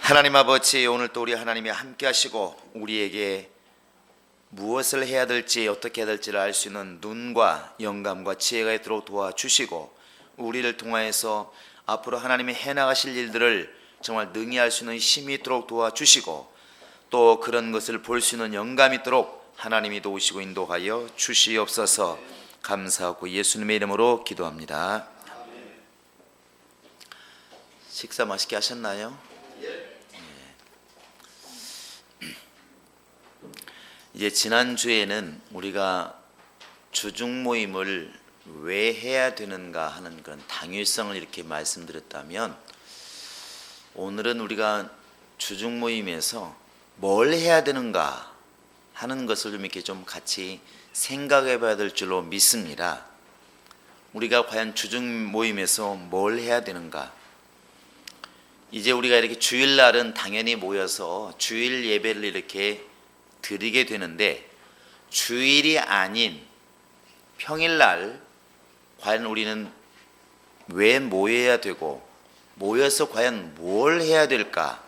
하나님 아버지, 오늘 또 우리 하나님이 함께 하시고 우리에게 무엇을 해야 될지 어떻게 해야 될지를 알 수 있는 눈과 영감과 지혜가 있도록 도와주시고, 우리를 통하여서 앞으로 하나님이 해나가실 일들을 정말 능히 할 수 있는 힘이 있도록 도와주시고, 또 그런 것을 볼 수 있는 영감이 있도록 하나님이 도우시고 인도하여 주시옵소서. 감사하고 예수님의 이름으로 기도합니다. 식사 맛있게 하셨나요? 이제 지난주에는 우리가 주중 모임을 왜 해야 되는가 하는 그런 당위성을 이렇게 말씀드렸다면, 오늘은 우리가 주중 모임에서 뭘 해야 되는가 하는 것을 좀 이렇게 좀 같이 생각해 봐야 될 줄로 믿습니다. 우리가 과연 주중 모임에서 뭘 해야 되는가? 이제 우리가 이렇게 주일날은 당연히 모여서 주일 예배를 이렇게 드리게 되는데, 주일이 아닌 평일날 과연 우리는 왜 모여야 되고 모여서 과연 뭘 해야 될까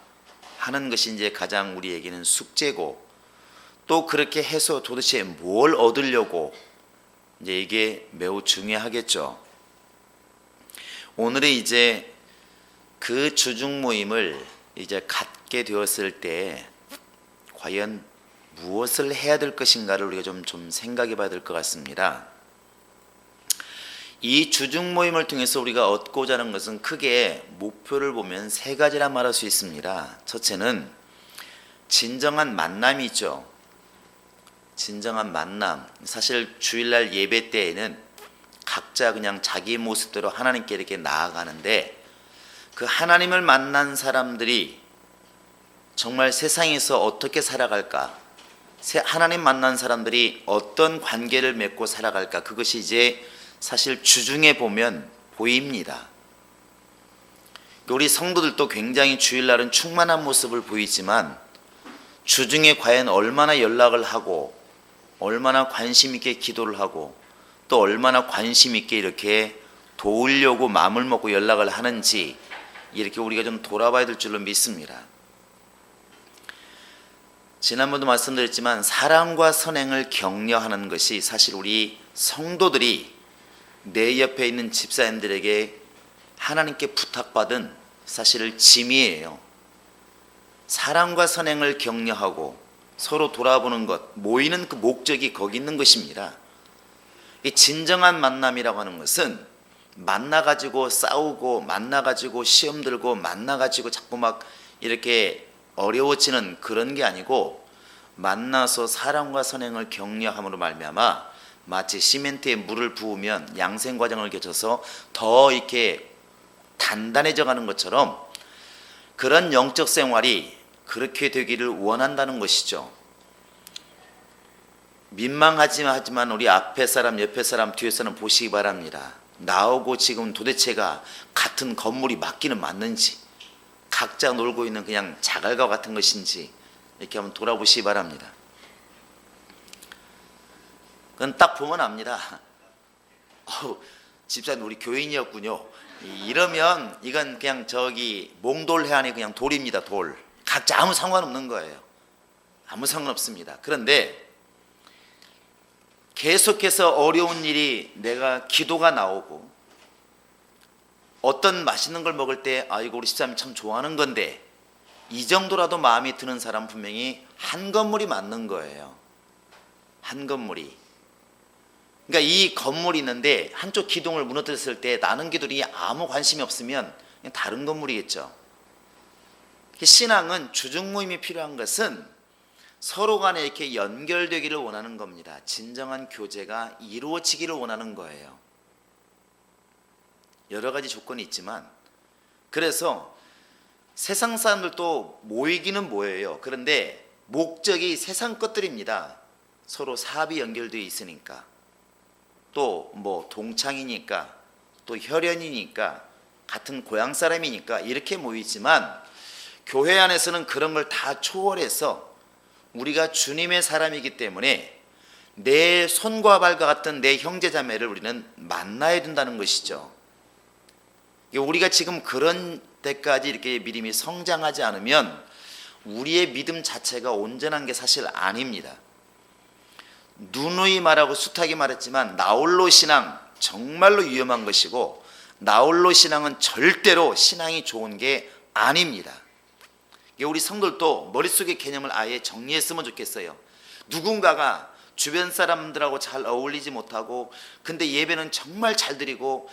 하는 것이 이제 가장 우리에게는 숙제고, 또 그렇게 해서 도대체 뭘 얻으려고, 이제 이게 매우 중요하겠죠. 오늘은 이제 그 주중 모임을 이제 갖게 되었을 때 과연 무엇을 해야 될 것인가를 우리가 좀 생각해 봐야 될 것 같습니다. 이 주중 모임을 통해서 우리가 얻고자 하는 것은 크게 목표를 보면 세 가지라 말할 수 있습니다. 첫째는 진정한 만남이죠. 진정한 만남. 사실 주일날 예배 때에는 각자 그냥 자기 모습대로 하나님께 이렇게 나아가는데, 그 하나님을 만난 사람들이 정말 세상에서 어떻게 살아갈까, 하나님 만난 사람들이 어떤 관계를 맺고 살아갈까, 그것이 이제 사실 주중에 보면 보입니다. 우리 성도들도 굉장히 주일날은 충만한 모습을 보이지만, 주중에 과연 얼마나 연락을 하고 얼마나 관심 있게 기도를 하고 또 얼마나 관심 있게 이렇게 도우려고 마음을 먹고 연락을 하는지, 이렇게 우리가 좀 돌아봐야 될 줄로 믿습니다. 지난번도 말씀드렸지만 사랑과 선행을 격려하는 것이 사실 우리 성도들이 내 옆에 있는 집사님들에게 하나님께 부탁받은 사실 짐이에요. 사랑과 선행을 격려하고 서로 돌아보는 것, 모이는 그 목적이 거기 있는 것입니다. 이 진정한 만남이라고 하는 것은 만나가지고 싸우고 만나가지고 시험 들고 만나가지고 자꾸 막 이렇게 어려워지는 그런 게 아니고, 만나서 사랑과 선행을 격려함으로 말미암아 마치 시멘트에 물을 부으면 양생 과정을 거쳐서 더 이렇게 단단해져 가는 것처럼, 그런 영적 생활이 그렇게 되기를 원한다는 것이죠. 민망하지만 우리 앞에 사람, 옆에 사람, 뒤에 사람 보시기 바랍니다. 나오고 지금 도대체가 같은 건물이 맞기는 맞는지, 각자 놀고 있는 그냥 자갈과 같은 것인지, 이렇게 한번 돌아보시기 바랍니다. 그건 딱 보면 압니다. 집사님 우리 교인이었군요. 이러면 이건 그냥 저기 몽돌 해안에 그냥 돌입니다. 돌. 각자 아무 상관없는 거예요. 아무 상관없습니다. 그런데 계속해서 어려운 일이, 내가 기도가 나오고 어떤 맛있는 걸 먹을 때 이거 우리 집사람이 참 좋아하는 건데, 이 정도라도 마음이 드는 사람 분명히 한 건물이 맞는 거예요. 한 건물이. 그러니까 이 건물이 있는데 한쪽 기둥을 무너뜨렸을 때 나는 기둥이 아무 관심이 없으면 그냥 다른 건물이겠죠. 신앙은 주중 모임이 필요한 것은 서로 간에 이렇게 연결되기를 원하는 겁니다. 진정한 교제가 이루어지기를 원하는 거예요. 여러 가지 조건이 있지만, 그래서 세상 사람들도 모이기는 모여요. 그런데 목적이 세상 것들입니다. 서로 사업이 연결되어 있으니까, 또 뭐 동창이니까, 또 혈연이니까, 같은 고향 사람이니까 이렇게 모이지만, 교회 안에서는 그런 걸 다 초월해서 우리가 주님의 사람이기 때문에 내 손과 발과 같은 내 형제자매를 우리는 만나야 된다는 것이죠. 우리가 지금 그런 때까지 이렇게 믿음이 성장하지 않으면 우리의 믿음 자체가 온전한 게 사실 아닙니다. 누누이 말하고 숱하게 말했지만 나홀로 신앙 정말로 위험한 것이고, 나홀로 신앙은 절대로 신앙이 좋은 게 아닙니다. 우리 성도들도 머릿속의 개념을 아예 정리했으면 좋겠어요. 누군가가 주변 사람들하고 잘 어울리지 못하고, 근데 예배는 정말 잘 드리고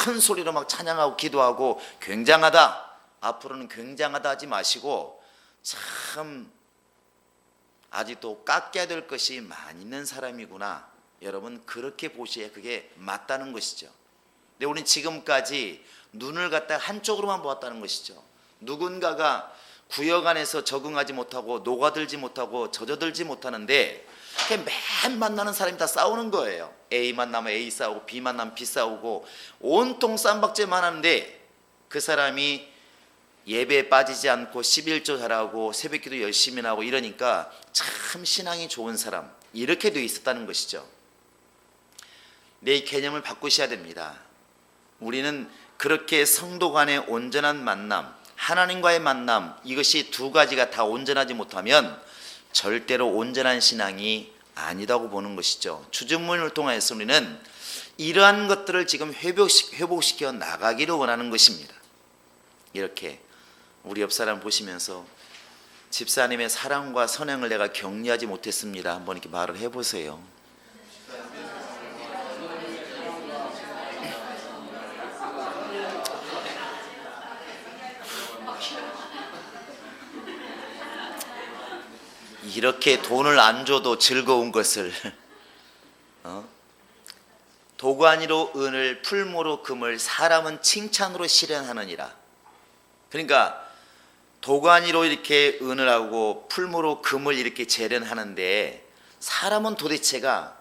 큰 소리로 막 찬양하고 기도하고 굉장하다, 앞으로는 굉장하다 하지 마시고, 참 아직도 깎여야 될 것이 많이 있는 사람이구나, 여러분 그렇게 보시에 그게 맞다는 것이죠. 근데 우리는 지금까지 눈을 갖다 한쪽으로만 보았다는 것이죠. 누군가가 구역 안에서 적응하지 못하고 녹아들지 못하고 젖어들지 못하는데 맨 만나는 사람이 다 싸우는 거예요. A 만나면 A 싸우고 B 만나면 B 싸우고 온통 쌈박질만 하는데, 그 사람이 예배에 빠지지 않고 11조 잘하고 새벽기도 열심히 하고 이러니까 참 신앙이 좋은 사람, 이렇게 되어 있었다는 것이죠. 내 개념을 바꾸셔야 됩니다. 우리는 그렇게 성도 간의 온전한 만남, 하나님과의 만남, 이것이 두 가지가 다 온전하지 못하면 절대로 온전한 신앙이 아니다고 보는 것이죠. 주중문을 통해서 우리는 이러한 것들을 지금 회복시켜 나가기를 원하는 것입니다. 이렇게 우리 옆 사람 보시면서 집사님의 사랑과 선행을 내가 격려하지 못했습니다, 한번 이렇게 말을 해보세요. 이렇게 돈을 안 줘도 즐거운 것을 도가니로 은을 풀무로 금을 사람은 칭찬으로 실현하느니라. 그러니까 도가니로 이렇게 은을 하고 풀무로 금을 이렇게 재련하는데, 사람은 도대체가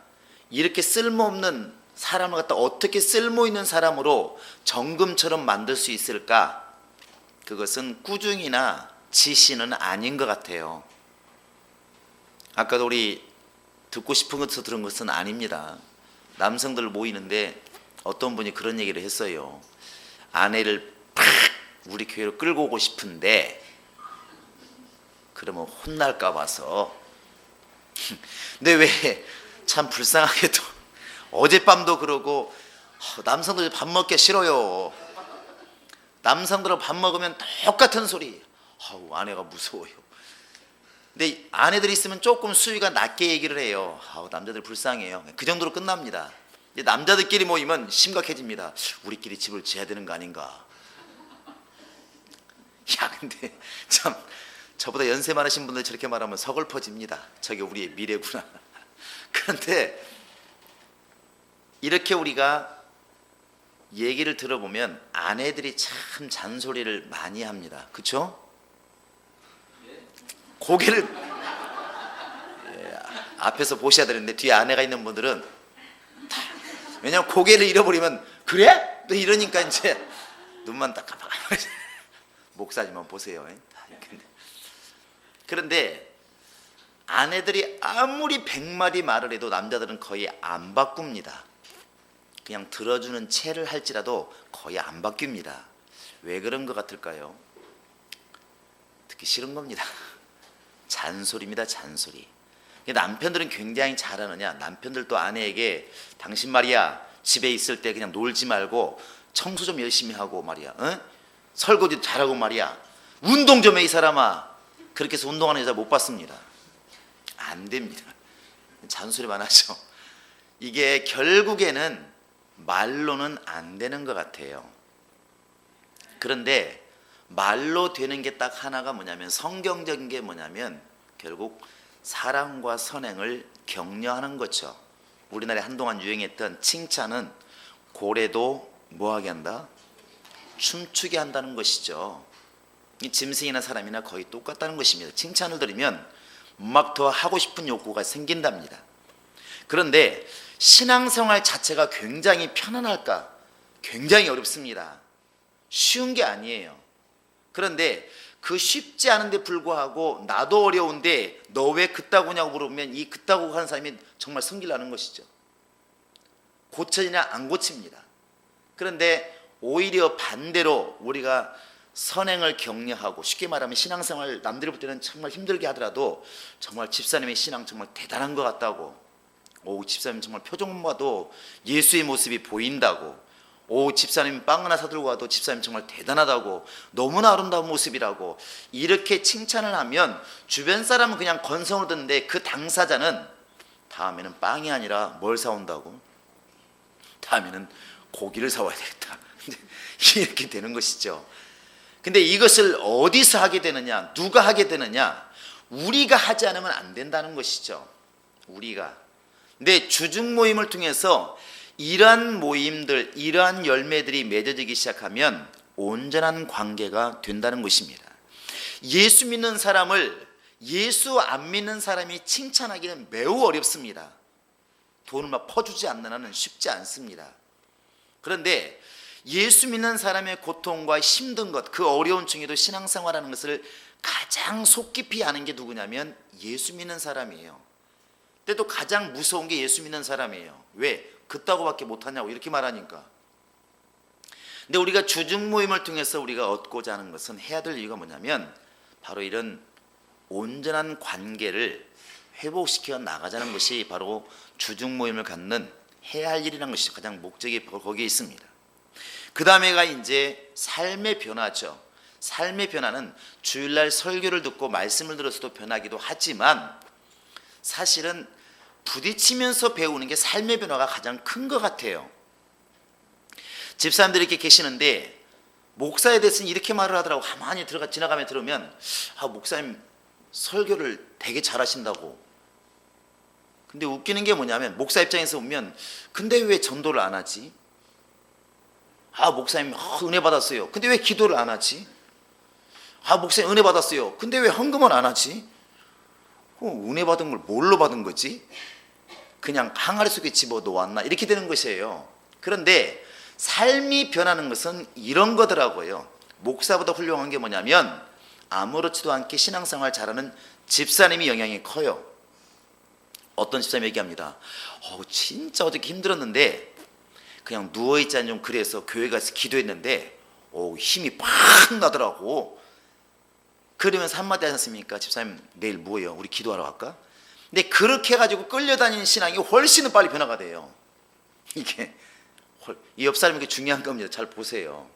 이렇게 쓸모없는 사람을 갖다 어떻게 쓸모있는 사람으로 정금처럼 만들 수 있을까? 그것은 꾸중이나 지시는 아닌 것 같아요. 아까도 우리 듣고 싶은 것에서 들은 것은 아닙니다. 남성들 모이는데 어떤 분이 그런 얘기를 했어요. 아내를 팍 우리 교회로 끌고 오고 싶은데 그러면 혼날까 봐서. 근데 왜 참 불쌍하게도 어젯밤도 그러고, 남성들 밥 먹기 싫어요. 남성들은 밥 먹으면 똑같은 소리. 아내가 무서워요. 근데 아내들이 있으면 조금 수위가 낮게 얘기를 해요. 남자들 불쌍해요. 그 정도로 끝납니다. 남자들끼리 모이면 심각해집니다. 우리끼리 집을 지어야 되는 거 아닌가. 야, 근데 참 저보다 연세 많으신 분들 저렇게 말하면 서글퍼집니다. 저게 우리의 미래구나. 그런데 이렇게 우리가 얘기를 들어보면 아내들이 참 잔소리를 많이 합니다. 그렇죠? 고개를 앞에서 보셔야 되는데 뒤에 아내가 있는 분들은 왜냐면 고개를 잃어버리면 그래? 또 이러니까 이제 눈만 딱 깜빡하고 목사님만 보세요. 그런데 아내들이 아무리 100마디 말을 해도 남자들은 거의 안 바꿉니다. 그냥 들어주는 채를 할지라도 거의 안 바뀝니다. 왜 그런 것 같을까요? 듣기 싫은 겁니다. 잔소리입니다, 잔소리. 남편들은 굉장히 잘하느냐, 남편들도 아내에게 당신 말이야 집에 있을 때 그냥 놀지 말고 청소 좀 열심히 하고 말이야, 설거지도 잘하고 말이야, 운동 좀 해 이 사람아. 그렇게 해서 운동하는 여자 못 봤습니다. 안 됩니다. 잔소리만 하죠. 이게 결국에는 말로는 안 되는 것 같아요. 그런데 말로 되는 게 딱 하나가 뭐냐면, 성경적인 게 뭐냐면 결국 사랑과 선행을 격려하는 거죠. 우리나라에 한동안 유행했던 칭찬은 고래도 뭐하게 한다? 춤추게 한다는 것이죠. 이 짐승이나 사람이나 거의 똑같다는 것입니다. 칭찬을 들으면 막 더 하고 싶은 욕구가 생긴답니다. 그런데 신앙생활 자체가 굉장히 편안할까? 굉장히 어렵습니다. 쉬운 게 아니에요. 그런데 그 쉽지 않은데 불구하고 나도 어려운데 너 왜 그따구냐고 물으면 이 그따구 하는 사람이 정말 성질나는 것이죠. 고쳐지냐? 안 고칩니다. 그런데 오히려 반대로 우리가 선행을 격려하고, 쉽게 말하면 신앙생활 남들이 볼 때는 정말 힘들게 하더라도 정말 집사님의 신앙 정말 대단한 것 같다고, 집사님 정말 표정만 봐도 예수의 모습이 보인다고, 집사님 빵 하나 사들고 와도 집사님 정말 대단하다고, 너무나 아름다운 모습이라고 이렇게 칭찬을 하면 주변 사람은 그냥 건성으로 듣는데 그 당사자는 다음에는 빵이 아니라 뭘 사온다고? 다음에는 고기를 사와야 되겠다. 이렇게 되는 것이죠. 근데 이것을 어디서 하게 되느냐, 누가 하게 되느냐, 우리가 하지 않으면 안 된다는 것이죠. 우리가. 근데 주중 모임을 통해서 이러한 모임들, 이러한 열매들이 맺어지기 시작하면 온전한 관계가 된다는 것입니다. 예수 믿는 사람을 예수 안 믿는 사람이 칭찬하기는 매우 어렵습니다. 돈을 막 퍼주지 않는 한은 쉽지 않습니다. 그런데 예수 믿는 사람의 고통과 힘든 것, 그 어려운 중에도 신앙생활하는 것을 가장 속 깊이 아는 게 누구냐면 예수 믿는 사람이에요. 근데 또 가장 무서운 게 예수 믿는 사람이에요. 왜? 그따구밖에 못하냐고 이렇게 말하니까. 근데 우리가 주중 모임을 통해서 우리가 얻고자 하는 것은, 해야 될 이유가 뭐냐면 바로 이런 온전한 관계를 회복시켜 나가자는 것이 바로 주중 모임을 갖는 해야 할 일이라는 것이 가장 목적이 거기에 있습니다. 그 다음에가 이제 삶의 변화죠. 삶의 변화는 주일날 설교를 듣고 말씀을 들어서도 변하기도 하지만 사실은 부딪히면서 배우는 게 삶의 변화가 가장 큰 것 같아요. 집사람들이 이렇게 계시는데 목사에 대해서는 이렇게 말을 하더라고. 가만히 지나가며 들으면 목사님 설교를 되게 잘하신다고. 근데 웃기는 게 뭐냐면 목사 입장에서 보면 근데 왜 전도를 안 하지? 목사님 은혜 받았어요. 근데 왜 기도를 안 하지? 목사님 은혜 받았어요. 근데 왜 헌금을 안 하지? 은혜 받은 걸 뭘로 받은 거지? 그냥 항아리 속에 집어넣었나? 이렇게 되는 것이에요. 그런데 삶이 변하는 것은 이런 거더라고요. 목사보다 훌륭한 게 뭐냐면 아무렇지도 않게 신앙생활 잘하는 집사님이 영향이 커요. 어떤 집사님 얘기합니다. 진짜 어저께 힘들었는데 그냥 누워있자니 좀 그래서 교회 가서 기도했는데 힘이 팍 나더라고. 그러면서 한마디 하셨습니까? 집사님 내일 뭐예요? 우리 기도하러 갈까? 근데 그렇게 해가지고 끌려다니는 신앙이 훨씬 빨리 변화가 돼요. 이게 이 옆 사람에게 중요한 겁니다. 잘 보세요.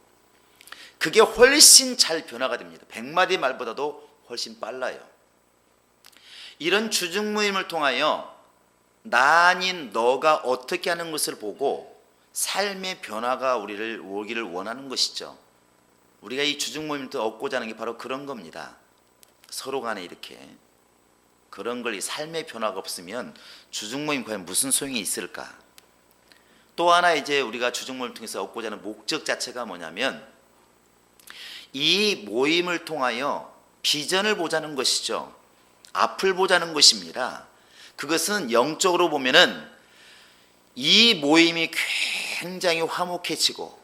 그게 훨씬 잘 변화가 됩니다. 100마디 말보다도 훨씬 빨라요. 이런 주중 모임을 통하여 나 아닌 너가 어떻게 하는 것을 보고 삶의 변화가 우리를 오기를 원하는 것이죠. 우리가 이 주중 모임을 얻고자 하는 게 바로 그런 겁니다. 서로 간에 이렇게 그런 걸, 이 삶의 변화가 없으면 주중 모임 과연 무슨 소용이 있을까? 또 하나 이제 우리가 주중 모임을 통해서 얻고자 하는 목적 자체가 뭐냐면 이 모임을 통하여 비전을 보자는 것이죠. 앞을 보자는 것입니다. 그것은 영적으로 보면은 이 모임이 굉장히 화목해지고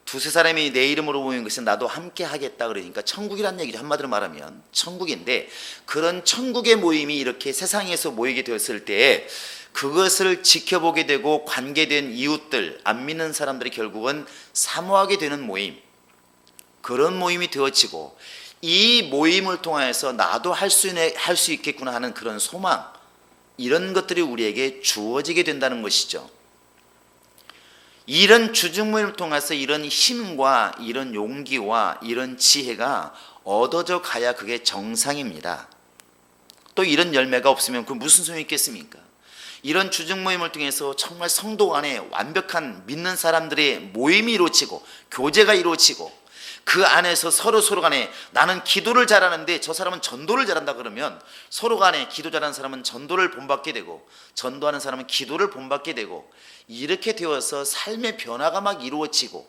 두세 사람이 내 이름으로 모인 것은 나도 함께 하겠다 그러니까 천국이란 얘기죠. 한마디로 말하면 천국인데, 그런 천국의 모임이 이렇게 세상에서 모이게 되었을 때 그것을 지켜보게 되고 관계된 이웃들, 안 믿는 사람들이 결국은 사모하게 되는 모임, 그런 모임이 되어지고 이 모임을 통해서 나도 할 수 있겠구나 하는 그런 소망, 이런 것들이 우리에게 주어지게 된다는 것이죠. 이런 주중 모임을 통해서 이런 힘과 이런 용기와 이런 지혜가 얻어져 가야 그게 정상입니다. 또 이런 열매가 없으면 그 무슨 소용이 있겠습니까? 이런 주중 모임을 통해서 정말 성도 간에 완벽한 믿는 사람들의 모임이 이루어지고 교제가 이루어지고 그 안에서 서로 간에 나는 기도를 잘하는데 저 사람은 전도를 잘한다 그러면 서로 간에 기도 잘하는 사람은 전도를 본받게 되고 전도하는 사람은 기도를 본받게 되고 이렇게 되어서 삶의 변화가 막 이루어지고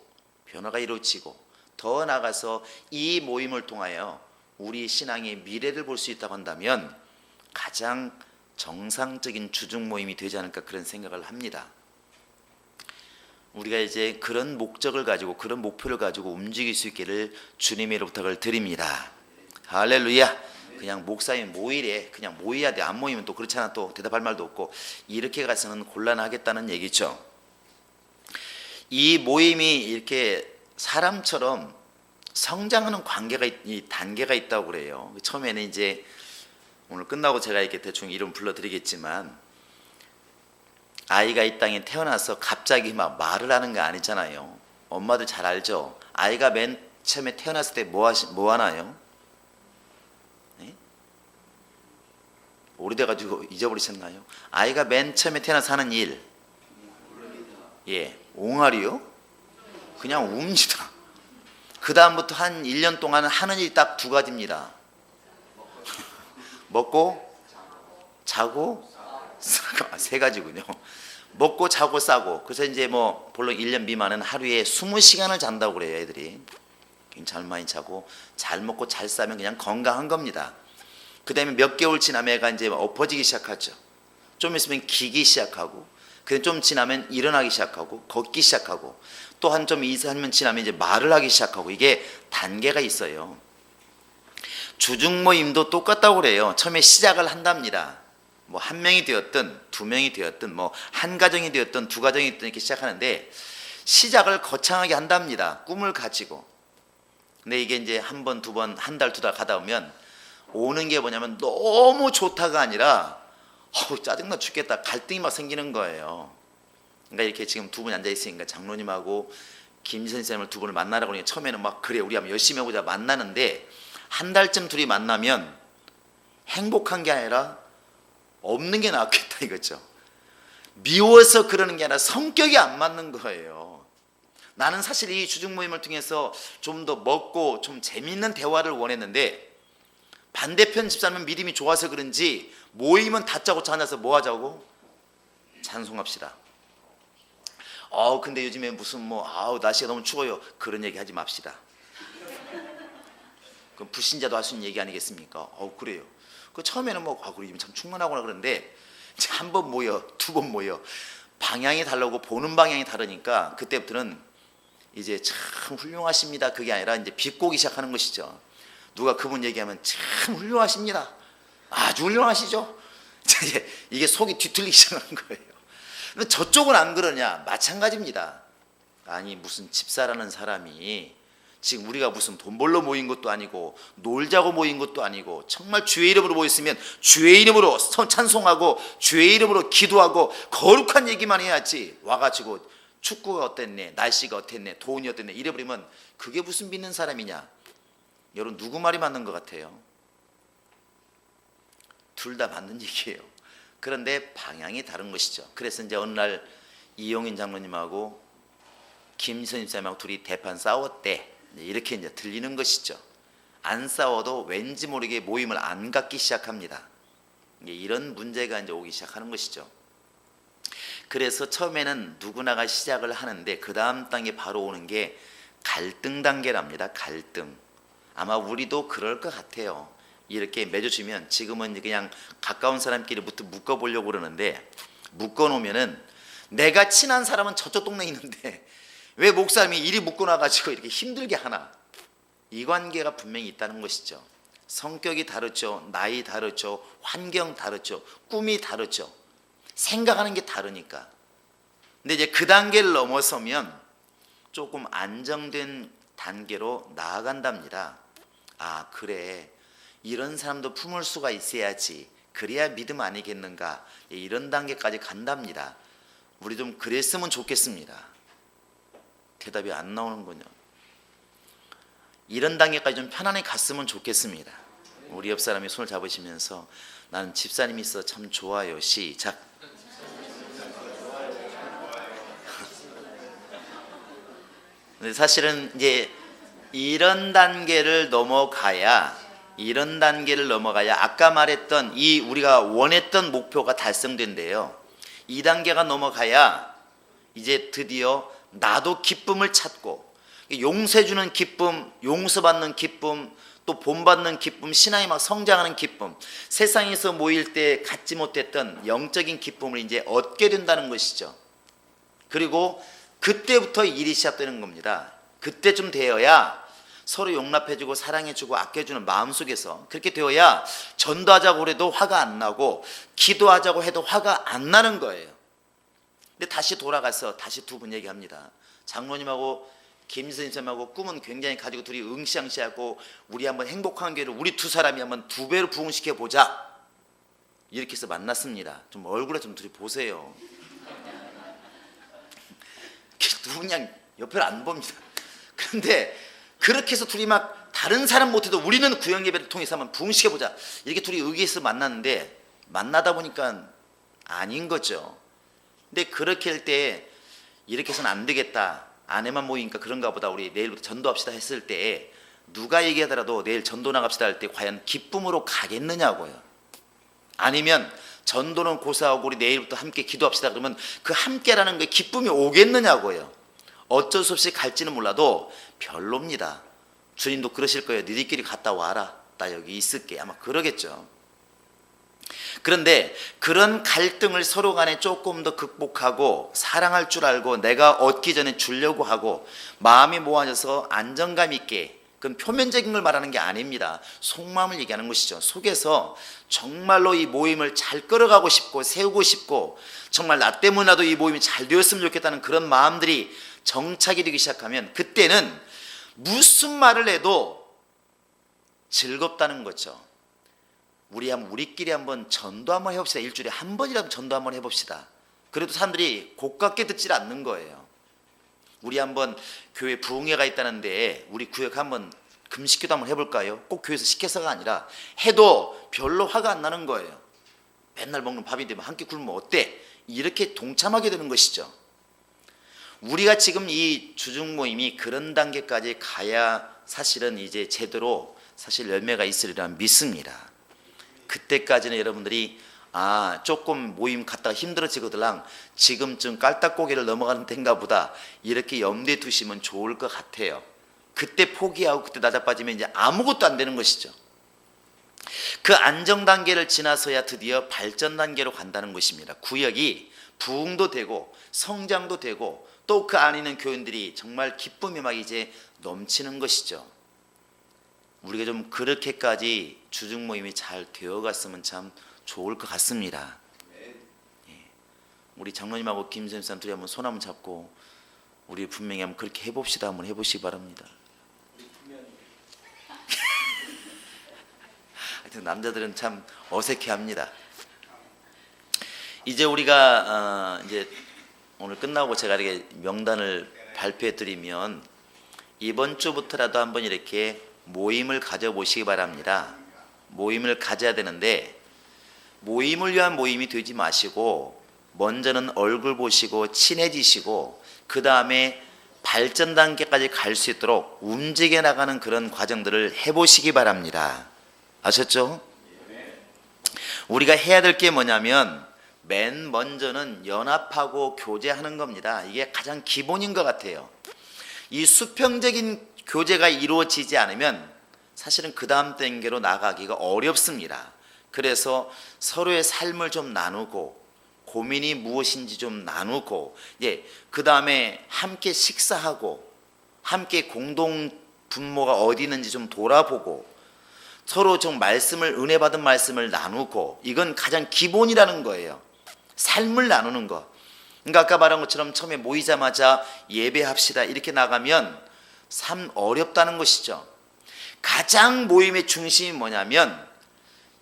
더 나아가서 이 모임을 통하여 우리 신앙의 미래를 볼 수 있다고 한다면 가장 정상적인 주중 모임이 되지 않을까 그런 생각을 합니다. 우리가 이제 그런 목적을 가지고 그런 목표를 가지고 움직일 수 있기를 주님의 부탁을 드립니다. 할렐루야. 그냥 목사님 모이래, 그냥 모여야 돼, 안 모이면 또 그렇잖아, 또 대답할 말도 없고 이렇게 가서는 곤란하겠다는 얘기죠. 이 모임이 이렇게 사람처럼 성장하는 이 단계가 있다고 그래요. 처음에는 이제 오늘 끝나고 제가 이렇게 대충 이름 불러드리겠지만, 아이가 이 땅에 태어나서 갑자기 막 말을 하는 거 아니잖아요. 엄마들 잘 알죠? 아이가 맨 처음에 태어났을 때 뭐 하나요? 네? 오래돼가지고 잊어버리셨나요? 아이가 맨 처음에 태어나서 하는 일, 예, 옹알이요? 그냥 웁니다. 그 다음부터 한 1년 동안 하는 일이 딱 두 가지입니다. 먹고 자고 싸고. 세 가지군요. 먹고 자고 싸고. 그래서 이제 뭐 물론 1년 미만은 하루에 20시간을 잔다고 그래요. 애들이 굉장히 많이 자고, 잘 먹고 잘 싸면 그냥 건강한 겁니다. 그 다음에 몇 개월 지나면 애가 이제 엎어지기 시작하죠. 좀 있으면 기기 시작하고, 좀 지나면 일어나기 시작하고, 걷기 시작하고, 또 한 좀 2, 3년 지나면 이제 말을 하기 시작하고, 이게 단계가 있어요. 주중 모임도 똑같다고 그래요. 처음에 시작을 한답니다. 뭐 한 명이 되었든 두 명이 되었든 뭐 한 가정이 되었든 두 가정이 되었든 이렇게 시작하는데, 시작을 거창하게 한답니다. 꿈을 가지고. 근데 이게 이제 한 번, 두 번, 한 달, 두 달 가다 보면 오는 게 뭐냐면 너무 좋다가 아니라 짜증나 죽겠다, 갈등이 막 생기는 거예요. 그러니까 이렇게 지금 두 분이 앉아 있으니까 장로님하고 김 선생님을 두 분을 만나라고 그러니까 처음에는 막 그래 우리 한번 열심히 해보자 만나는데, 한 달쯤 둘이 만나면 행복한 게 아니라 없는 게 낫겠다 이거죠. 미워서 그러는 게 아니라 성격이 안 맞는 거예요. 나는 사실 이 주중 모임을 통해서 좀 더 먹고 좀 재밌는 대화를 원했는데, 반대편 집사님은 믿음이 좋아서 그런지 모임은 다짜고짜 앉아서 뭐 하자고? 찬송합시다. 근데 요즘에 무슨 날씨가 너무 추워요. 그런 얘기 하지 맙시다. 그럼 불신자도 할 수 있는 얘기 아니겠습니까? 그래요. 그 처음에는 그래 참 충만하구나 그러는데, 한 번 모여, 두 번 모여, 방향이 다르고 보는 방향이 다르니까 그때부터는 이제 참 훌륭하십니다 그게 아니라 이제 비꼬기 시작하는 것이죠. 누가 그분 얘기하면 참 훌륭하십니다, 아주 훌륭하시죠. 이게 속이 뒤틀리기 시작하는 거예요. 근데 저쪽은 안 그러냐? 마찬가지입니다. 아니 무슨 집사라는 사람이 지금 우리가 무슨 돈 벌러 모인 것도 아니고 놀자고 모인 것도 아니고, 정말 주의 이름으로 모였으면 주의 이름으로 찬송하고 주의 이름으로 기도하고 거룩한 얘기만 해야지, 와가지고 축구가 어땠네, 날씨가 어땠네, 돈이 어땠네 이래버리면 그게 무슨 믿는 사람이냐? 여러분 누구 말이 맞는 것 같아요? 둘 다 맞는 얘기예요. 그런데 방향이 다른 것이죠. 그래서 이제 어느 날 이용인 장로님하고 김선임 쌤하고 둘이 대판 싸웠대. 이렇게 이제 들리는 것이죠. 안 싸워도 왠지 모르게 모임을 안 갖기 시작합니다. 이런 문제가 이제 오기 시작하는 것이죠. 그래서 처음에는 누구나가 시작을 하는데 그 다음 단계 바로 오는 게 갈등 단계랍니다. 갈등. 아마 우리도 그럴 것 같아요. 이렇게 맺어주면, 지금은 그냥 가까운 사람끼리 묶어보려고 그러는데, 묶어놓으면은 내가 친한 사람은 저쪽 동네에 있는데 왜 목사님이 이리 묶어놔가지고 이렇게 힘들게 하나? 이 관계가 분명히 있다는 것이죠. 성격이 다르죠, 나이 다르죠, 환경 다르죠, 꿈이 다르죠, 생각하는 게 다르니까. 근데 이제 그 단계를 넘어서면 조금 안정된 단계로 나아간답니다. 그래, 이런 사람도 품을 수가 있어야지, 그래야 믿음 아니겠는가, 이런 단계까지 간답니다. 우리 좀 그랬으면 좋겠습니다. 대답이 안 나오는군요. 이런 단계까지 좀 편안히 갔으면 좋겠습니다. 우리 옆 사람이 손을 잡으시면서 나는 집사님이 있어 참 좋아요. 시작. 근데 사실은 이제 이런 단계를 넘어가야 아까 말했던 이 우리가 원했던 목표가 달성된대요. 이 단계가 넘어가야 이제 드디어 나도 기쁨을 찾고, 용서해주는 기쁨, 용서받는 기쁨, 또 본받는 기쁨, 신앙이 막 성장하는 기쁨, 세상에서 모일 때 갖지 못했던 영적인 기쁨을 이제 얻게 된다는 것이죠. 그리고 그때부터 일이 시작되는 겁니다. 그때쯤 되어야 서로 용납해주고 사랑해주고 아껴주는 마음속에서, 그렇게 되어야 전도하자고 해도 화가 안 나고 기도하자고 해도 화가 안 나는 거예요. 근데 다시 돌아가서 다시 두 분 얘기합니다. 장로님하고 김선생님하고 꿈은 굉장히 가지고 둘이 응시앙시하고 우리 한번 행복한 교회를 우리 두 사람이 한번 두 배로 부흥시켜 보자 이렇게 해서 만났습니다. 좀 얼굴에 좀 둘이 보세요. 그냥 옆을 안 봅니다. 그런데 그렇게 해서 둘이 막 다른 사람 못해도 우리는 구역 예배를 통해서 한번 부흥시켜 보자 이렇게 둘이 의기해서 만났는데 만나다 보니까 아닌 거죠. 근데 그렇게 할 때 이렇게 해서는 안 되겠다. 아내만 모이니까 그런가 보다. 우리 내일부터 전도합시다 했을 때 누가 얘기하더라도 내일 전도 나갑시다 할 때 과연 기쁨으로 가겠느냐고요. 아니면 전도는 고사하고 우리 내일부터 함께 기도합시다 그러면 그 함께라는 게 기쁨이 오겠느냐고요. 어쩔 수 없이 갈지는 몰라도 별로입니다. 주님도 그러실 거예요. 너희끼리 갔다 와라. 나 여기 있을게. 아마 그러겠죠. 그런데 그런 갈등을 서로 간에 조금 더 극복하고 사랑할 줄 알고 내가 얻기 전에 주려고 하고 마음이 모아져서 안정감 있게, 그건 표면적인 걸 말하는 게 아닙니다. 속마음을 얘기하는 것이죠. 속에서 정말로 이 모임을 잘 끌어가고 싶고 세우고 싶고 정말 나 때문이라도 이 모임이 잘 되었으면 좋겠다는 그런 마음들이 정착이 되기 시작하면 그때는 무슨 말을 해도 즐겁다는 거죠. 우리끼리 한번 전도 한번 해봅시다. 일주일에 한 번이라도 전도 한번 해봅시다. 그래도 사람들이 고깝게 듣질 않는 거예요. 우리 한번 교회 부흥회가 있다는데 우리 구역 한번 금식기도 한번 해볼까요? 꼭 교회에서 시켜서가 아니라 해도 별로 화가 안 나는 거예요. 맨날 먹는 밥인데 한 끼 굶으면 어때? 이렇게 동참하게 되는 것이죠. 우리가 지금 이 주중 모임이 그런 단계까지 가야 사실은 이제 제대로 사실 열매가 있으리라 믿습니다. 그때까지는 여러분들이 조금 모임 갔다가 힘들어지거들랑 지금쯤 깔딱고개를 넘어가는 데인가 보다 이렇게 염두에 두시면 좋을 것 같아요. 그때 포기하고 그때 낮아빠지면 이제 아무것도 안 되는 것이죠. 그 안정 단계를 지나서야 드디어 발전 단계로 간다는 것입니다. 구역이 부흥도 되고 성장도 되고 또 그 안에 있는 교인들이 정말 기쁨이 막 이제 넘치는 것이죠. 우리가 좀 그렇게까지 주중 모임이 잘 되어갔으면 참 좋을 것 같습니다. 우리 장로님하고 김선생 둘이 한번 손 한번 잡고 우리 분명히 한번 그렇게 해봅시다. 한번 해보시기 바랍니다. 하여튼 남자들은 참 어색해합니다. 이제 우리가 이제 오늘 끝나고 제가 이렇게 명단을 발표해드리면 이번 주부터라도 한번 이렇게 모임을 가져보시기 바랍니다. 모임을 가져야 되는데 모임을 위한 모임이 되지 마시고 먼저는 얼굴 보시고 친해지시고 그 다음에 발전 단계까지 갈 수 있도록 움직여 나가는 그런 과정들을 해보시기 바랍니다. 아셨죠? 우리가 해야 될 게 뭐냐면 맨 먼저는 연합하고 교제하는 겁니다. 이게 가장 기본인 것 같아요. 이 수평적인 교제가 이루어지지 않으면 사실은 그 다음 단계로 나가기가 어렵습니다. 그래서 서로의 삶을 좀 나누고 고민이 무엇인지 좀 나누고 그 다음에 함께 식사하고 함께 공동 분모가 어디 있는지 좀 돌아보고 서로 좀 은혜 받은 말씀을 나누고 이건 가장 기본이라는 거예요. 삶을 나누는 거. 그러니까 아까 말한 것처럼 처음에 모이자마자 예배합시다 이렇게 나가면 참 어렵다는 것이죠. 가장 모임의 중심이 뭐냐면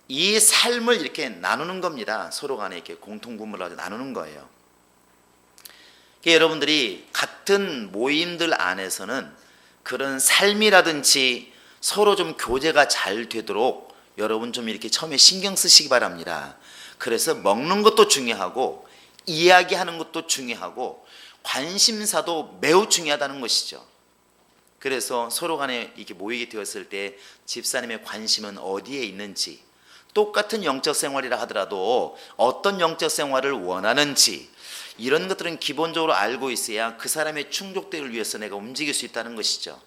이 삶을 이렇게 나누는 겁니다. 서로 간에 이렇게 공통분모를 나누는 거예요. 그러니까 여러분들이 같은 모임들 안에서는 그런 삶이라든지 서로 좀 교제가 잘 되도록 여러분 좀 이렇게 처음에 신경 쓰시기 바랍니다. 그래서 먹는 것도 중요하고 이야기하는 것도 중요하고 관심사도 매우 중요하다는 것이죠. 그래서 서로 간에 이렇게 모이게 되었을 때 집사님의 관심은 어디에 있는지, 똑같은 영적 생활이라 하더라도 어떤 영적 생활을 원하는지, 이런 것들은 기본적으로 알고 있어야 그 사람의 충족되기를 위해서 내가 움직일 수 있다는 것이죠.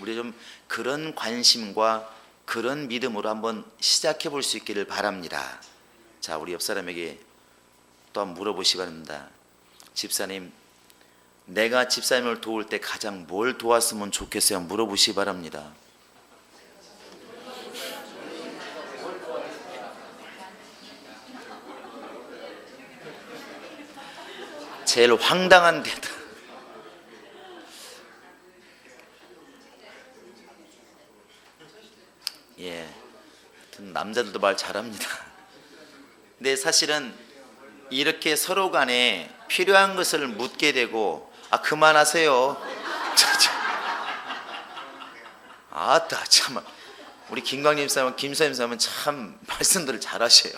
우리 좀 그런 관심과 그런 믿음으로 한번 시작해 볼 수 있기를 바랍니다. 자, 우리 옆 사람에게 또 한번 물어보시기 바랍니다. 집사님, 내가 집사님을 도울 때 가장 뭘 도왔으면 좋겠어요? 물어보시기 바랍니다. 제일 황당한 대답. 예, 남자들도 말 잘합니다. 근데 사실은 이렇게 서로 간에 필요한 것을 묻게 되고, 그만하세요. 아따 참, 우리 김광림 사람은 김사님 사람은 참 말씀들을 잘하셔요.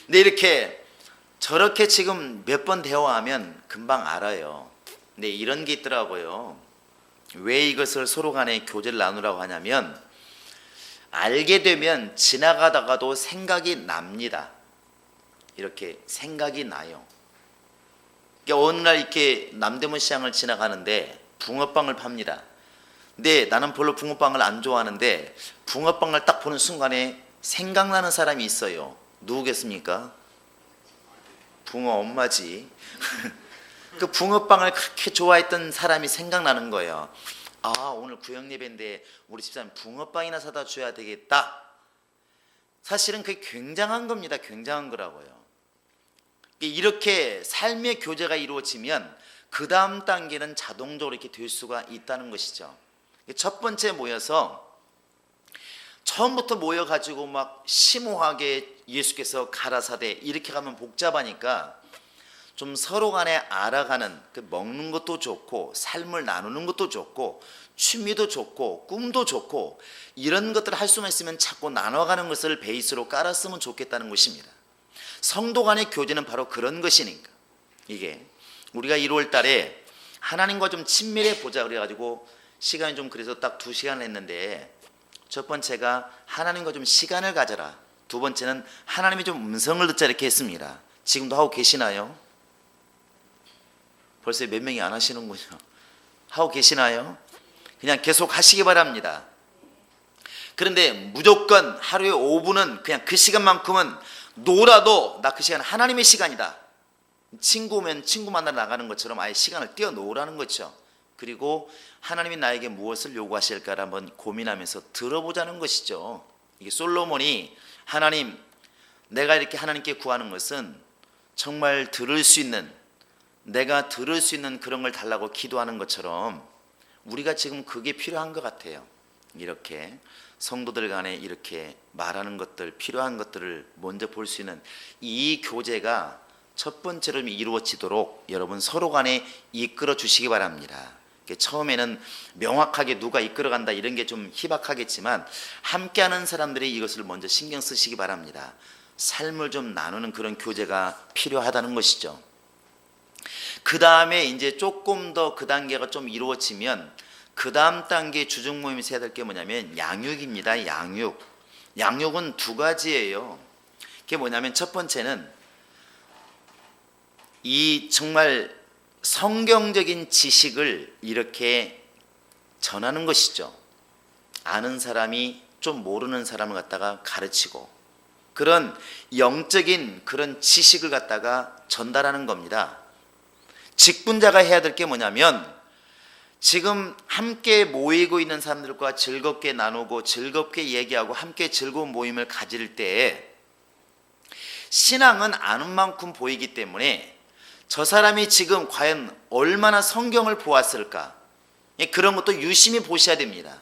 근데 이렇게 저렇게 지금 몇 번 대화하면 금방 알아요. 근데 이런 게 있더라고요. 왜 이것을 서로 간에 교제를 나누라고 하냐면, 알게 되면 지나가다가도 생각이 납니다. 이렇게 생각이 나요. 그러니까 어느 날 이렇게 남대문 시장을 지나가는데 붕어빵을 팝니다. 근데 나는 별로 붕어빵을 안 좋아하는데 붕어빵을 딱 보는 순간에 생각나는 사람이 있어요. 누구겠습니까? 붕어 엄마지. 그 붕어빵을 그렇게 좋아했던 사람이 생각나는 거예요. 오늘 구역 예배인데 우리 집사람 붕어빵이나 사다 줘야 되겠다. 사실은 그게 굉장한 겁니다. 굉장한 거라고요. 이렇게 삶의 교제가 이루어지면 그 다음 단계는 자동적으로 이렇게 될 수가 있다는 것이죠. 첫 번째 모여서 처음부터 모여가지고 막 심오하게 예수께서 가라사대 이렇게 가면 복잡하니까 좀 서로 간에 알아가는, 먹는 것도 좋고 삶을 나누는 것도 좋고 취미도 좋고 꿈도 좋고 이런 것들을 할 수만 있으면 자꾸 나눠가는 것을 베이스로 깔았으면 좋겠다는 것입니다. 성도 간의 교제는 바로 그런 것이니까. 이게 우리가 1월 달에 하나님과 좀 친밀해 보자 그래가지고 시간이 좀 그래서 딱 2시간을 했는데, 첫 번째가 하나님과 좀 시간을 가져라, 두 번째는 하나님이 좀 음성을 듣자 이렇게 했습니다. 지금도 하고 계시나요? 벌써 몇 명이 안 하시는군요. 하고 계시나요? 그냥 계속 하시기 바랍니다. 그런데 무조건 하루에 5분은 그냥 그 시간만큼은 놀아도 나 그 시간 하나님의 시간이다. 친구 오면 친구 만나러 나가는 것처럼 아예 시간을 띄워놓으라는 거죠. 그리고 하나님이 나에게 무엇을 요구하실까를 한번 고민하면서 들어보자는 것이죠. 이게 솔로몬이 하나님, 내가 이렇게 하나님께 구하는 것은 정말 들을 수 있는, 내가 들을 수 있는 그런 걸 달라고 기도하는 것처럼 우리가 지금 그게 필요한 것 같아요. 이렇게 성도들 간에 이렇게 말하는 것들, 필요한 것들을 먼저 볼 수 있는 이 교제가 첫 번째로 이루어지도록 여러분 서로 간에 이끌어 주시기 바랍니다. 처음에는 명확하게 누가 이끌어간다 이런 게 좀 희박하겠지만 함께하는 사람들이 이것을 먼저 신경 쓰시기 바랍니다. 삶을 좀 나누는 그런 교제가 필요하다는 것이죠. 그 다음에 이제 조금 더 그 단계가 좀 이루어지면 그 다음 단계 주중 모임에서 해야 될 게 뭐냐면 양육입니다. 양육은 두 가지예요. 그게 뭐냐면 첫 번째는 이 정말 성경적인 지식을 이렇게 전하는 것이죠. 아는 사람이 좀 모르는 사람을 갖다가 가르치고 그런 영적인 그런 지식을 갖다가 전달하는 겁니다. 직분자가 해야 될 게 뭐냐면 지금 함께 모이고 있는 사람들과 즐겁게 나누고 즐겁게 얘기하고 함께 즐거운 모임을 가질 때 신앙은 아는 만큼 보이기 때문에 저 사람이 지금 과연 얼마나 성경을 보았을까, 그런 것도 유심히 보셔야 됩니다.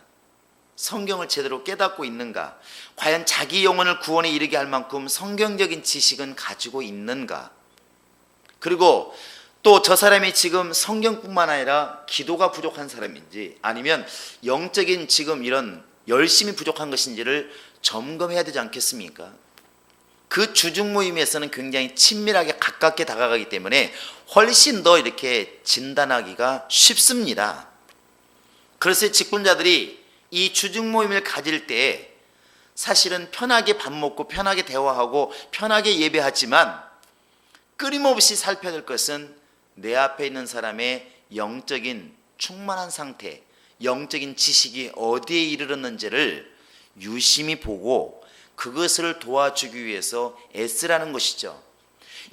성경을 제대로 깨닫고 있는가, 과연 자기 영혼을 구원에 이르게 할 만큼 성경적인 지식은 가지고 있는가, 그리고 또 저 사람이 지금 성경뿐만 아니라 기도가 부족한 사람인지 아니면 영적인 지금 이런 열심히 부족한 것인지를 점검해야 되지 않겠습니까? 그 주중 모임에서는 굉장히 친밀하게 가깝게 다가가기 때문에 훨씬 더 이렇게 진단하기가 쉽습니다. 그래서 직분자들이 이 주중 모임을 가질 때 사실은 편하게 밥 먹고 편하게 대화하고 편하게 예배하지만 끊임없이 살펴야 될 것은 내 앞에 있는 사람의 영적인 충만한 상태, 영적인 지식이 어디에 이르렀는지를 유심히 보고 그것을 도와주기 위해서 애쓰라는 것이죠.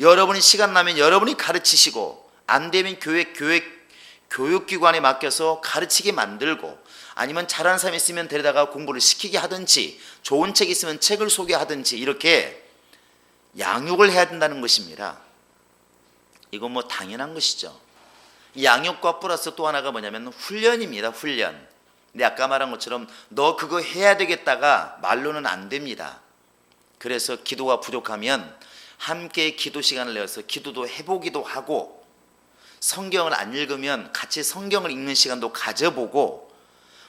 여러분이 시간 나면 여러분이 가르치시고 안 되면 교육기관에 맡겨서 가르치게 만들고 아니면 잘하는 사람이 있으면 데려다가 공부를 시키게 하든지 좋은 책이 있으면 책을 소개하든지 이렇게 양육을 해야 된다는 것입니다. 이건 뭐 당연한 것이죠. 양육과 플러스 또 하나가 뭐냐면 훈련입니다. 훈련. 근데 아까 말한 것처럼 너 그거 해야 되겠다가 말로는 안 됩니다. 그래서 기도가 부족하면 함께 기도 시간을 내어서 기도도 해보기도 하고, 성경을 안 읽으면 같이 성경을 읽는 시간도 가져보고,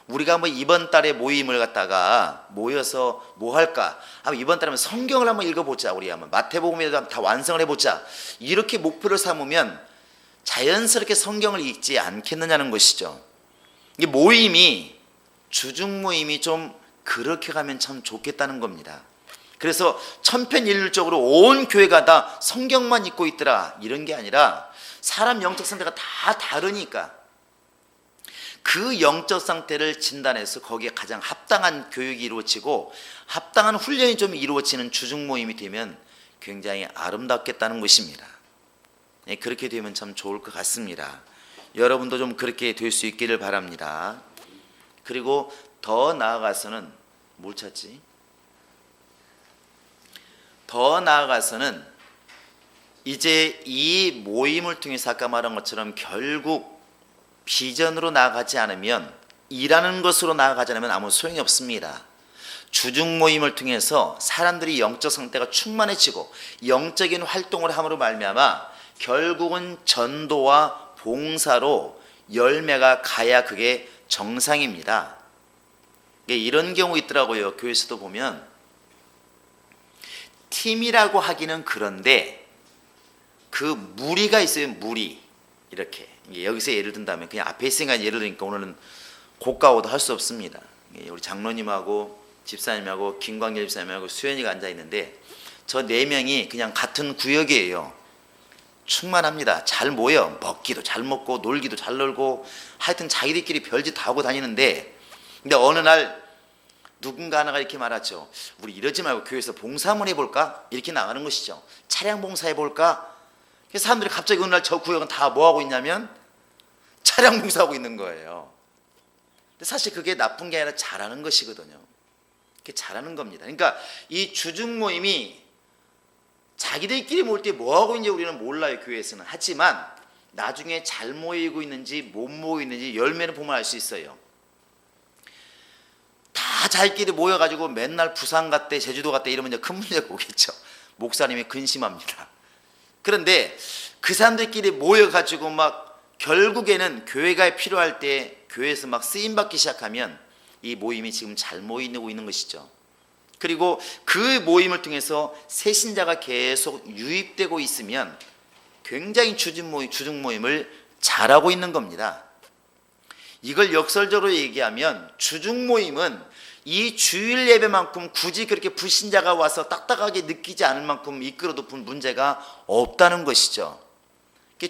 우리가 뭐 이번 달에 모임을 갖다가 모여서 뭐 할까? 이번 달에 성경을 한번 읽어보자. 우리 한번 마태복음에도 다 완성을 해보자. 이렇게 목표를 삼으면 자연스럽게 성경을 읽지 않겠느냐는 것이죠. 이 모임이, 주중 모임이 좀 그렇게 가면 참 좋겠다는 겁니다. 그래서 천편일률적으로 온 교회가 다 성경만 읽고 있더라 이런 게 아니라, 사람 영적 상태가 다 다르니까 그 영적 상태를 진단해서 거기에 가장 합당한 교육이 이루어지고 합당한 훈련이 좀 이루어지는 주중 모임이 되면 굉장히 아름답겠다는 것입니다. 그렇게 되면 참 좋을 것 같습니다. 여러분도 좀 그렇게 될 수 있기를 바랍니다. 그리고 더 나아가서는 뭘 찾지? 더 나아가서는 이제 이 모임을 통해서 아까 말한 것처럼 결국 비전으로 나아가지 않으면, 일하는 것으로 나아가지 않으면 아무 소용이 없습니다. 주중 모임을 통해서 사람들이 영적 상태가 충만해지고 영적인 활동을 함으로 말미암아 결국은 전도와 봉사로 열매가 가야 그게 정상입니다. 이런 경우 있더라고요. 교회에서도 보면 팀이라고 하기는 그런데 그 무리가 있어요. 무리. 이렇게 여기서 예를 든다면, 그냥 앞에 있으니까 예를 들으니까 오늘은 고가오도 할 수 없습니다. 우리 장로님하고 집사님하고 김광길 집사님하고 수현이가 앉아 있는데 저 네 명이 그냥 같은 구역이에요. 충만합니다. 잘 모여. 먹기도 잘 먹고 놀기도 잘 놀고 하여튼 자기들끼리 별짓 다 하고 다니는데, 근데 어느 날 누군가 하나가 이렇게 말하죠. 우리 이러지 말고 교회에서 봉사 한번 해볼까? 이렇게 나가는 것이죠. 차량 봉사 해볼까? 그래서 사람들이 갑자기 어느 날 저 구역은 다 뭐하고 있냐면 차량 봉사하고 있는 거예요. 근데 사실 그게 나쁜 게 아니라 잘하는 것이거든요. 그게 잘하는 겁니다. 그러니까 이 주중 모임이 자기들끼리 모일 때 뭐하고 있는지 우리는 몰라요. 교회에서는. 하지만 나중에 잘 모이고 있는지 못 모이고 있는지 열매를 보면 알 수 있어요. 다 자기끼리 모여가지고 맨날 부산 갔대 제주도 갔대 이러면 이제 큰 문제가 오겠죠. 목사님이 근심합니다. 그런데 그 사람들끼리 모여가지고 막 결국에는 교회가 필요할 때 교회에서 막 쓰임받기 시작하면 이 모임이 지금 잘 모이고 있는 것이죠. 그리고 그 모임을 통해서 새 신자가 계속 유입되고 있으면 굉장히 주중 모임을 잘하고 있는 겁니다. 이걸 역설적으로 얘기하면 주중 모임은 이 주일 예배만큼 굳이 그렇게 불신자가 와서 딱딱하게 느끼지 않을 만큼 이끌어도 문제가 없다는 것이죠.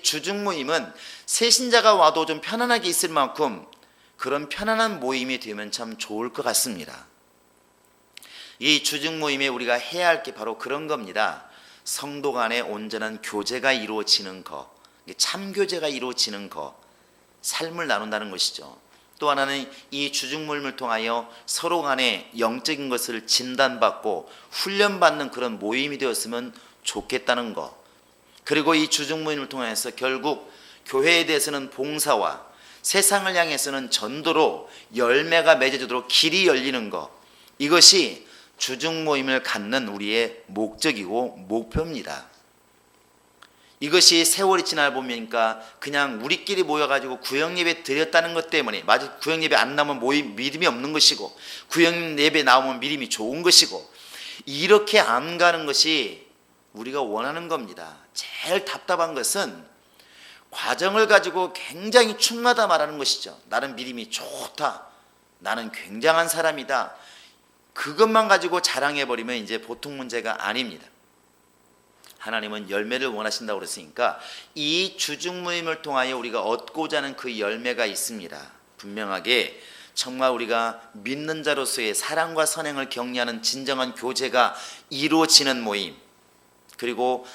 주중 모임은 새 신자가 와도 좀 편안하게 있을 만큼 그런 편안한 모임이 되면 참 좋을 것 같습니다. 이 주중 모임에 우리가 해야 할 게 바로 그런 겁니다. 성도 간의 온전한 교제가 이루어지는 것, 참교제가 이루어지는 것, 삶을 나눈다는 것이죠. 또 하나는 이 주중 모임을 통하여 서로 간에 영적인 것을 진단받고 훈련받는 그런 모임이 되었으면 좋겠다는 것. 그리고 이 주중 모임을 통해서 결국 교회에 대해서는 봉사와 세상을 향해서는 전도로 열매가 맺어지도록 길이 열리는 것. 이것이 주중 모임을 갖는 우리의 목적이고 목표입니다. 이것이 세월이 지나 보니까 그냥 우리끼리 모여가지고 구역예배 드렸다는 것 때문에, 맞아, 구역예배 안 나오면 믿음이 없는 것이고 구역예배 나오면 믿음이 좋은 것이고 이렇게 안 가는 것이 우리가 원하는 겁니다. 제일 답답한 것은 과정을 가지고 굉장히 충만하다 말하는 것이죠. 나는 믿음이 좋다. 나는 굉장한 사람이다. 그것만 가지고 자랑해버리면 이제 보통 문제가 아닙니다. 하나님은 열매를 원하신다고 그랬으니까 이 주중 모임을 통하여 우리가 얻고자 하는 그 열매가 있습니다. 분명하게 정말 우리가 믿는 자로서의 사랑과 선행을 격려하는 진정한 교제가 이루어지는 모임, 그리고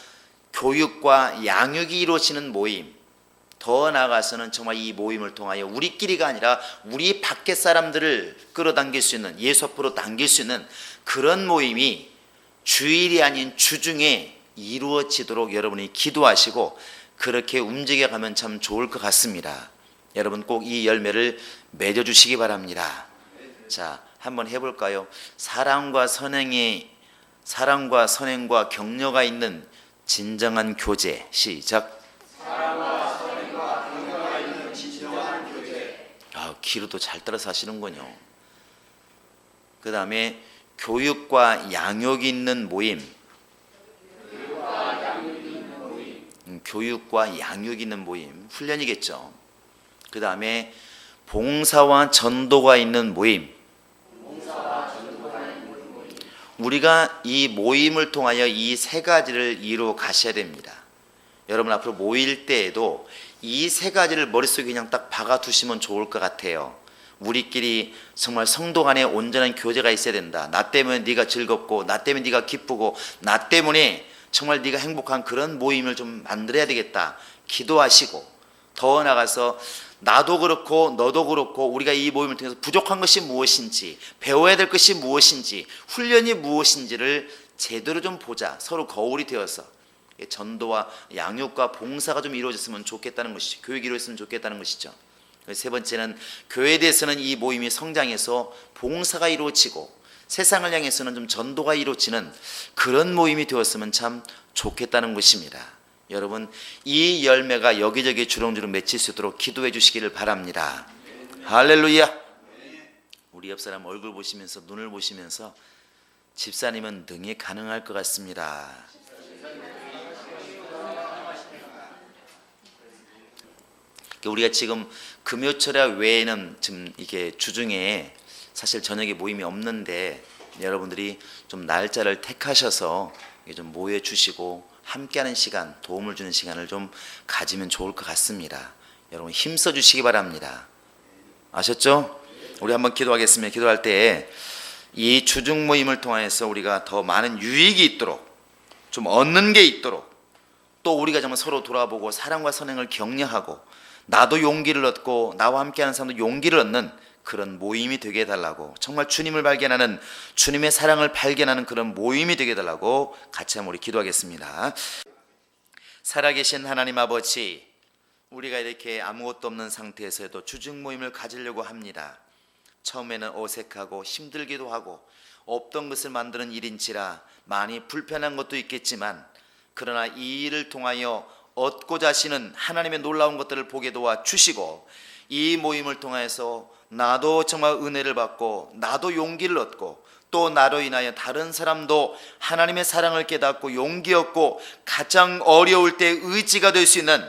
교육과 양육이 이루어지는 모임, 더 나아가서는 정말 이 모임을 통하여 우리끼리가 아니라 우리 밖에 사람들을 끌어당길 수 있는, 예수 앞으로 당길 수 있는 그런 모임이 주일이 아닌 주중에 이루어지도록 여러분이 기도하시고 그렇게 움직여가면 참 좋을 것 같습니다. 여러분 꼭 이 열매를 맺어주시기 바랍니다. 자, 한번 해볼까요? 사랑과 선행과 격려가 있는 진정한 교제. 시작. 사랑과 선행과 격려가 있는 진정한 교제. 기로도 잘 따라서 하시는군요. 그 다음에 교육과 양육이 있는 모임. 교육과 양육이 있는 모임. 훈련이겠죠. 그 다음에 봉사와 전도가 있는 모임. 우리가 이 모임을 통하여 이 세 가지를 이루어 가셔야 됩니다. 여러분 앞으로 모일 때에도 이 세 가지를 머릿속에 그냥 딱 박아 두시면 좋을 것 같아요. 우리끼리 정말 성도 간에 온전한 교제가 있어야 된다. 나 때문에 네가 즐겁고, 나 때문에 네가 기쁘고, 나 때문에 정말 네가 행복한 그런 모임을 좀 만들어야 되겠다. 기도하시고, 더 나아가서 나도 그렇고 너도 그렇고 우리가 이 모임을 통해서 부족한 것이 무엇인지, 배워야 될 것이 무엇인지, 훈련이 무엇인지를 제대로 좀 보자. 서로 거울이 되어서 전도와 양육과 봉사가 좀 이루어졌으면 좋겠다는 것이죠. 교육이 이루어졌으면 좋겠다는 것이죠. 세 번째는 교회에 대해서는 이 모임이 성장해서 봉사가 이루어지고 세상을 향해서는 좀 전도가 이루어지는 그런 모임이 되었으면 참 좋겠다는 것입니다. 여러분 이 열매가 여기저기 주렁주렁 맺힐 수 있도록 기도해 주시기를 바랍니다. 할렐루야. 우리 옆 사람 얼굴 보시면서, 눈을 보시면서 집사님은 능히 가능할 것 같습니다. 우리가 지금 금요철야 외에는 지금 이게 주중에 사실 저녁에 모임이 없는데 여러분들이 좀 날짜를 택하셔서 좀 모여 주시고 함께하는 시간, 도움을 주는 시간을 좀 가지면 좋을 것 같습니다. 여러분 힘써 주시기 바랍니다. 아셨죠? 우리 한번 기도하겠습니다. 기도할 때 이 주중 모임을 통해서 우리가 더 많은 유익이 있도록, 좀 얻는 게 있도록, 또 우리가 정말 서로 돌아보고 사랑과 선행을 격려하고 나도 용기를 얻고 나와 함께하는 사람도 용기를 얻는 그런 모임이 되게 해달라고, 정말 주님을 발견하는, 주님의 사랑을 발견하는 그런 모임이 되게 해달라고 같이 한번 우리 기도하겠습니다. 살아계신 하나님 아버지, 우리가 이렇게 아무것도 없는 상태에서도 주중 모임을 가지려고 합니다. 처음에는 어색하고 힘들기도 하고 없던 것을 만드는 일인지라 많이 불편한 것도 있겠지만, 그러나 이 일을 통하여 얻고자 하시는 하나님의 놀라운 것들을 보게 도와 주시고, 이 모임을 통해서 나도 정말 은혜를 받고 나도 용기를 얻고 또 나로 인하여 다른 사람도 하나님의 사랑을 깨닫고 용기 얻고 가장 어려울 때 의지가 될 수 있는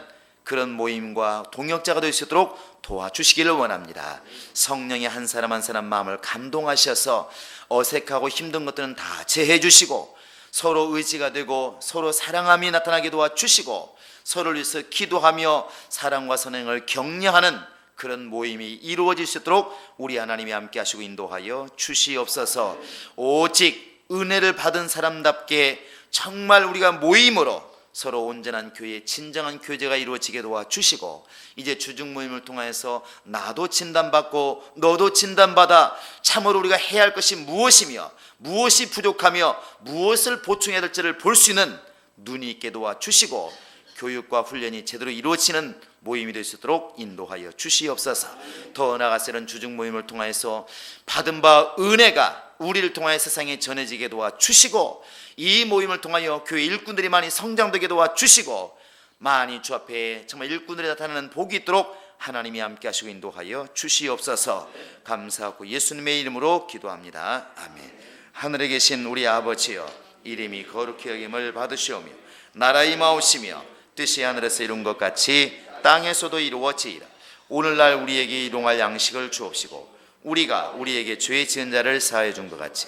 그런 모임과 동역자가 될 수 있도록 도와주시기를 원합니다. 성령의 한 사람 한 사람 마음을 감동하셔서 어색하고 힘든 것들은 다 제해 주시고 서로 의지가 되고 서로 사랑함이 나타나게 도와주시고 서로를 위해서 기도하며 사랑과 선행을 격려하는 그런 모임이 이루어질 수 있도록 우리 하나님이 함께 하시고 인도하여 주시옵소서. 오직 은혜를 받은 사람답게 정말 우리가 모임으로 서로 온전한 교회, 진정한 교제가 이루어지게 도와주시고, 이제 주중 모임을 통해서 나도 진단받고 너도 진단받아 참으로 우리가 해야 할 것이 무엇이며 무엇이 부족하며 무엇을 보충해야 될지를 볼 수 있는 눈이 있게 도와주시고 교육과 훈련이 제대로 이루어지는 모임이 될 수 있도록 인도하여 주시옵소서. 더 나아가서는 주중 모임을 통해서 받은 바 은혜가 우리를 통하여 세상에 전해지게 도와주시고, 이 모임을 통하여 교회 일꾼들이 많이 성장되게 도와주시고, 많이 주 앞에 정말 일꾼들이 나타나는 복이 있도록 하나님이 함께 하시고 인도하여 주시옵소서. 감사하고 예수님의 이름으로 기도합니다. 아멘. 하늘에 계신 우리 아버지여, 이름이 거룩히 여김을 받으시오며 나라의 임하오시며 뜻이 하늘에서 이룬 것 같이 땅에서도 이루어지이다. 오늘날 우리에게 일용할 양식을 주옵시고, 우리가 우리에게 죄 지은 자를 사하여 준 것 같이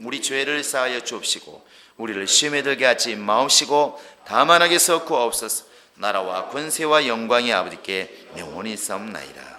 우리 죄를 사하여 주옵시고, 우리를 시험에 들게 하지 마옵시고 다만 악에서 구하옵소서. 나라와 권세와 영광이 아버지께 영원히 있사옵나이다.